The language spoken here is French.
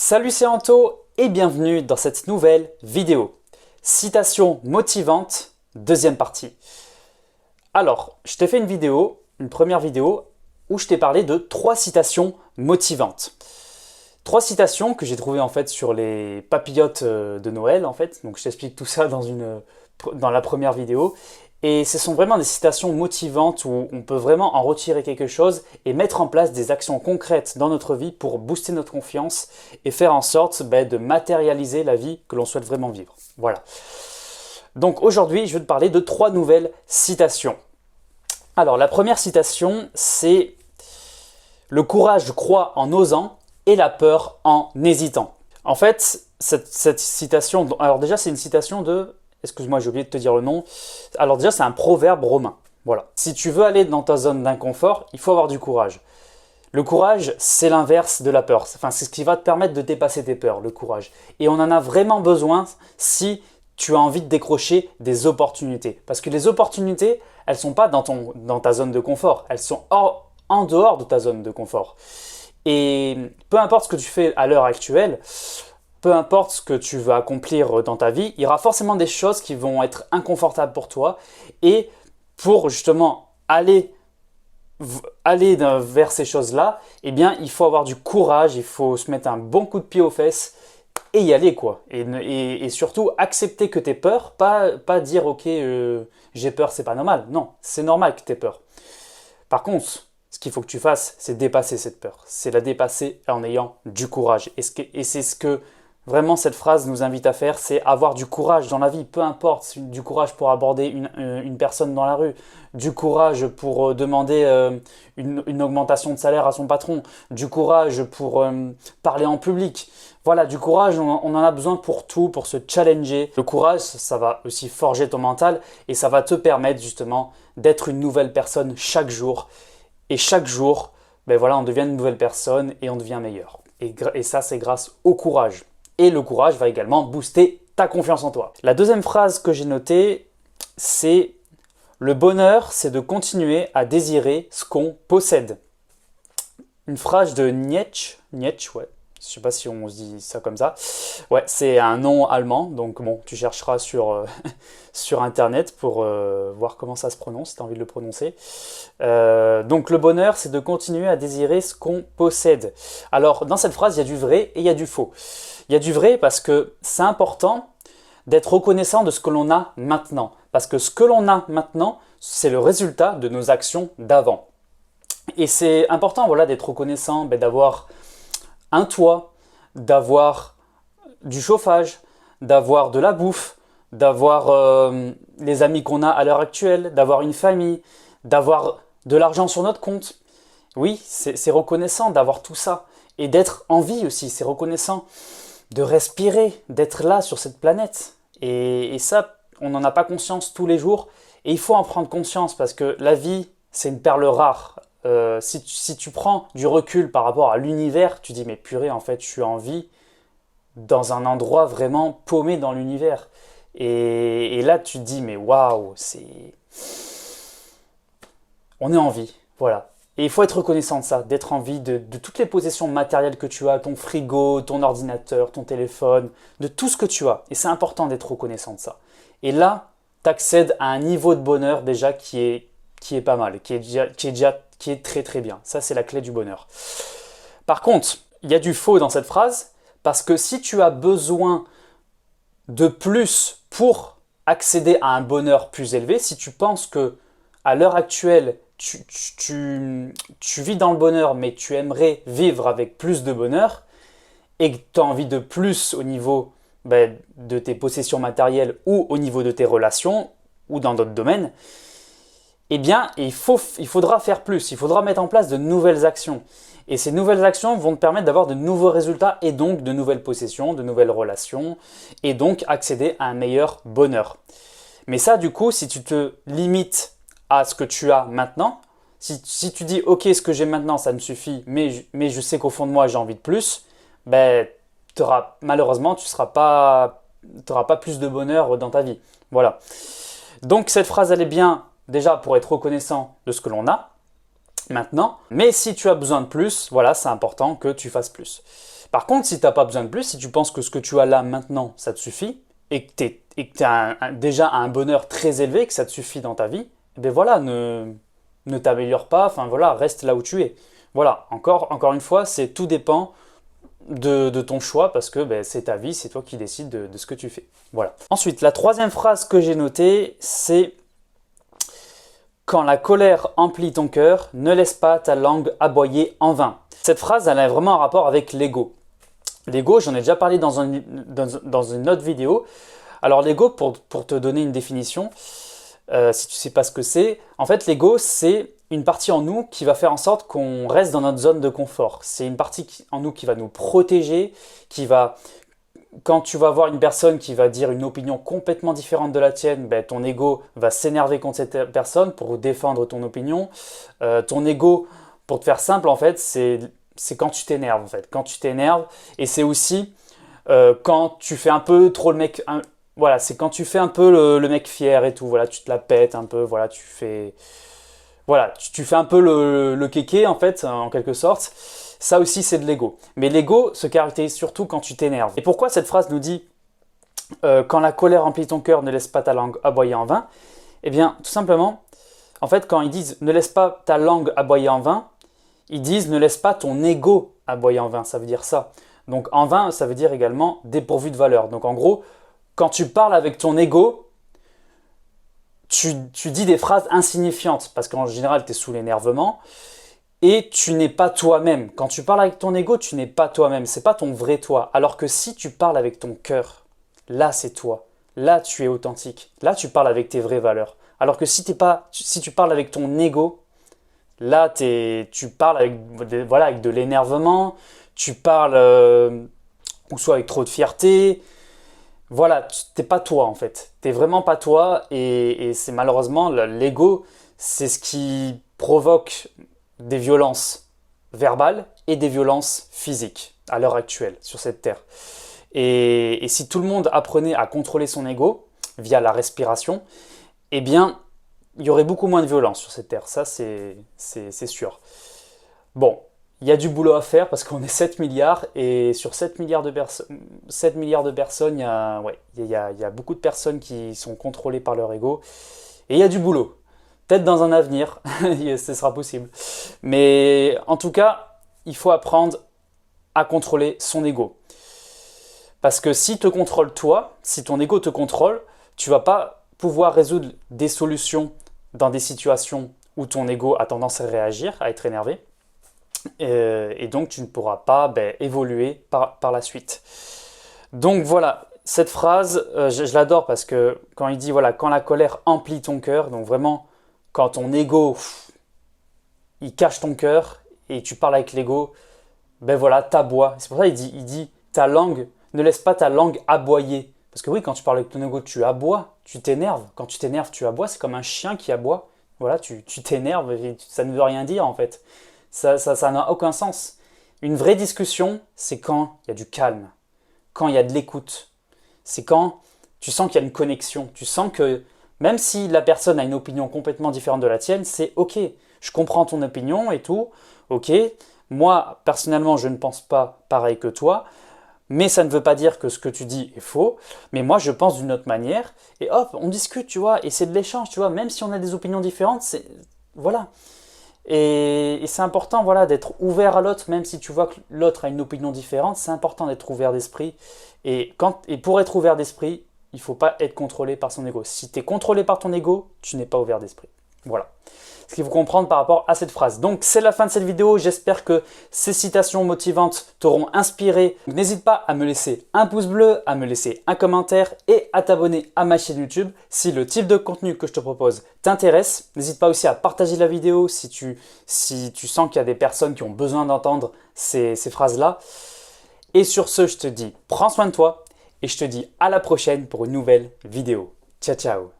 Salut, c'est Anto et bienvenue dans cette nouvelle vidéo. Citation motivante, deuxième partie. Alors, je t'ai fait une première vidéo, où je t'ai parlé de 3 citations motivantes. 3 citations que j'ai trouvées en fait sur les papillotes de Noël en fait. Donc je t'explique tout ça dans la première vidéo. Et ce sont vraiment des citations motivantes où on peut vraiment en retirer quelque chose et mettre en place des actions concrètes dans notre vie pour booster notre confiance et faire en sorte de matérialiser la vie que l'on souhaite vraiment vivre. Voilà. Donc aujourd'hui, je vais te parler de 3 nouvelles citations. Alors la première citation, c'est « Le courage croît en osant et la peur en hésitant ». En fait, cette citation, alors déjà c'est une citation de... Excuse-moi, j'ai oublié de te dire le nom. Alors déjà, c'est un proverbe romain. Voilà. Si tu veux aller dans ta zone d'inconfort, il faut avoir du courage. Le courage, c'est l'inverse de la peur. Enfin, c'est ce qui va te permettre de dépasser tes peurs, le courage. Et on en a vraiment besoin si tu as envie de décrocher des opportunités. Parce que les opportunités, elles ne sont pas dans ta zone de confort. Elles sont en dehors de ta zone de confort. Et peu importe ce que tu fais à l'heure actuelle, peu importe ce que tu veux accomplir dans ta vie, il y aura forcément des choses qui vont être inconfortables pour toi. Et pour justement aller vers ces choses-là, eh bien, il faut avoir du courage, il faut se mettre un bon coup de pied aux fesses et y aller, quoi. Et surtout, accepter que tu aies peur, pas dire « Ok, j'ai peur, c'est pas normal ». Non, c'est normal que tu aies peur. Par contre, ce qu'il faut que tu fasses, c'est dépasser cette peur. C'est la dépasser en ayant du courage. Et c'est ce que... Vraiment, cette phrase nous invite à faire, c'est avoir du courage dans la vie, peu importe, du courage pour aborder une personne dans la rue, du courage pour demander une augmentation de salaire à son patron, du courage pour parler en public. Voilà, du courage, on en a besoin pour tout, pour se challenger. Le courage, ça va aussi forger ton mental et ça va te permettre justement d'être une nouvelle personne chaque jour. Et chaque jour, on devient une nouvelle personne et on devient meilleur. Et ça, c'est grâce au courage. Et le courage va également booster ta confiance en toi. La deuxième phrase que j'ai notée, c'est « Le bonheur, c'est de continuer à désirer ce qu'on possède ». Une phrase de Nietzsche, ouais. Je ne sais pas si on se dit ça comme ça. Ouais, c'est un nom allemand, donc bon, tu chercheras sur internet pour voir comment ça se prononce, si tu as envie de le prononcer. Donc le bonheur, c'est de continuer à désirer ce qu'on possède. Alors dans cette phrase, il y a du vrai et il y a du faux. Il y a du vrai parce que c'est important d'être reconnaissant de ce que l'on a maintenant. Parce que ce que l'on a maintenant, c'est le résultat de nos actions d'avant. Et c'est important d'être reconnaissant, d'avoir un toit, d'avoir du chauffage, d'avoir de la bouffe, d'avoir les amis qu'on a à l'heure actuelle, d'avoir une famille, d'avoir de l'argent sur notre compte. Oui, c'est reconnaissant d'avoir tout ça. Et d'être en vie aussi, c'est reconnaissant de respirer, d'être là sur cette planète. Et ça, on n'en a pas conscience tous les jours. Et il faut en prendre conscience parce que la vie, c'est une perle rare. Si tu prends du recul par rapport à l'univers, tu dis mais purée, en fait, je suis en vie dans un endroit vraiment paumé dans l'univers. Et là, tu te dis mais waouh, on est en vie, voilà. Et il faut être reconnaissant de ça, d'être en vie de toutes les possessions matérielles que tu as, ton frigo, ton ordinateur, ton téléphone, de tout ce que tu as. Et c'est important d'être reconnaissant de ça. Et là, tu accèdes à un niveau de bonheur déjà qui est pas mal, qui est très très bien. Ça, c'est la clé du bonheur. Par contre, il y a du faux dans cette phrase, parce que si tu as besoin de plus pour accéder à un bonheur plus élevé, si tu penses que à l'heure actuelle, tu vis dans le bonheur, mais tu aimerais vivre avec plus de bonheur et que tu as envie de plus au niveau de tes possessions matérielles ou au niveau de tes relations ou dans d'autres domaines, eh bien, il faudra faire plus, il faudra mettre en place de nouvelles actions. Et ces nouvelles actions vont te permettre d'avoir de nouveaux résultats et donc de nouvelles possessions, de nouvelles relations et donc accéder à un meilleur bonheur. Mais ça, du coup, si tu te limites à ce que tu as maintenant, si tu dis « Ok, ce que j'ai maintenant, ça me suffit, mais je sais qu'au fond de moi, j'ai envie de plus », malheureusement, tu n'auras pas plus de bonheur dans ta vie. Voilà. Donc, cette phrase, elle est bien déjà pour être reconnaissant de ce que l'on a maintenant, mais si tu as besoin de plus, voilà, c'est important que tu fasses plus. Par contre, si tu n'as pas besoin de plus, si tu penses que ce que tu as là maintenant, ça te suffit, et que tu es déjà à un bonheur très élevé, que ça te suffit dans ta vie, eh bien voilà, ne t'améliore pas, enfin voilà, reste là où tu es. Voilà, encore une fois, tout dépend de ton choix parce que ben, c'est ta vie, c'est toi qui décides de ce que tu fais. Voilà. Ensuite, la troisième phrase que j'ai notée, c'est quand la colère emplit ton cœur, ne laisse pas ta langue aboyer en vain. Cette phrase, elle a vraiment un rapport avec l'ego. L'ego, j'en ai déjà parlé dans une autre vidéo. Alors l'ego, pour te donner une définition, si tu ne sais pas ce que c'est, en fait l'ego, c'est une partie en nous qui va faire en sorte qu'on reste dans notre zone de confort. C'est une partie en nous qui va nous protéger, quand tu vas voir une personne qui va dire une opinion complètement différente de la tienne, ben, ton ego va s'énerver contre cette personne pour défendre ton opinion. Ton ego, pour te faire simple, en fait, c'est quand tu t'énerves, en fait. Quand tu t'énerves, et c'est aussi quand tu fais un peu trop le mec... voilà, c'est quand tu fais un peu le mec fier et tout. Voilà, tu te la pètes un peu, voilà, tu fais un peu le kéké, en fait, en quelque sorte. Ça aussi, c'est de l'ego. Mais l'ego se caractérise surtout quand tu t'énerves. Et pourquoi cette phrase nous dit quand la colère remplit ton cœur, ne laisse pas ta langue aboyer en vain? Eh bien, tout simplement, en fait, quand ils disent ne laisse pas ta langue aboyer en vain, ils disent ne laisse pas ton ego aboyer en vain. Ça veut dire ça. Donc, en vain, ça veut dire également dépourvu de valeur. Donc, en gros, quand tu parles avec ton ego, tu dis des phrases insignifiantes parce qu'en général, tu es sous l'énervement. Et tu n'es pas toi-même. Quand tu parles avec ton ego, tu n'es pas toi-même. C'est pas ton vrai toi. Alors que si tu parles avec ton cœur, là c'est toi. Là tu es authentique. Là tu parles avec tes vraies valeurs. Alors que si tu parles avec ton ego, là tu parles avec de l'énervement. Tu parles ou soit avec trop de fierté. Voilà, t'es pas toi en fait. T'es vraiment pas toi. Et c'est malheureusement l'ego, c'est ce qui provoque des violences verbales et des violences physiques à l'heure actuelle sur cette terre. Et si tout le monde apprenait à contrôler son ego via la respiration, eh bien, il y aurait beaucoup moins de violence sur cette terre. Ça, c'est sûr. Bon, il y a du boulot à faire parce qu'on est 7 milliards et sur 7 milliards de personnes, il y a beaucoup de personnes qui sont contrôlées par leur ego et il y a du boulot. Peut-être dans un avenir, ce sera possible. Mais en tout cas, il faut apprendre à contrôler son ego. Parce que si te contrôle toi, si ton ego te contrôle, tu vas pas pouvoir résoudre des solutions dans des situations où ton ego a tendance à réagir, à être énervé. Et donc, tu ne pourras pas évoluer par la suite. Donc voilà, cette phrase, je l'adore parce que quand il dit, voilà, quand la colère emplit ton cœur, donc vraiment... Quand ton ego, il cache ton cœur et tu parles avec l'ego, ben voilà, t'aboies. C'est pour ça qu'il dit ta langue, ne laisse pas ta langue aboyer. Parce que oui, quand tu parles avec ton ego, tu aboies, tu t'énerves. Quand tu t'énerves, tu aboies. C'est comme un chien qui aboie. Voilà, tu t'énerves et ça ne veut rien dire en fait. Ça n'a aucun sens. Une vraie discussion, c'est quand il y a du calme, quand il y a de l'écoute. C'est quand tu sens qu'il y a une connexion. Tu sens que même si la personne a une opinion complètement différente de la tienne, c'est ok, je comprends ton opinion et tout, ok. Moi, personnellement, je ne pense pas pareil que toi, mais ça ne veut pas dire que ce que tu dis est faux, mais moi, je pense d'une autre manière, et hop, on discute, tu vois, et c'est de l'échange, tu vois, même si on a des opinions différentes, voilà. Et c'est important, voilà, d'être ouvert à l'autre, même si tu vois que l'autre a une opinion différente, c'est important d'être ouvert d'esprit, et pour être ouvert d'esprit, il ne faut pas être contrôlé par son ego. Si tu es contrôlé par ton ego, tu n'es pas ouvert d'esprit. Voilà ce qu'il faut comprendre par rapport à cette phrase. Donc c'est la fin de cette vidéo. J'espère que ces citations motivantes t'auront inspiré. N'hésite pas à me laisser un pouce bleu, à me laisser un commentaire et à t'abonner à ma chaîne YouTube si le type de contenu que je te propose t'intéresse. N'hésite pas aussi à partager la vidéo si tu sens qu'il y a des personnes qui ont besoin d'entendre ces phrases-là. Et sur ce, je te dis, prends soin de toi. Et je te dis à la prochaine pour une nouvelle vidéo. Ciao, ciao!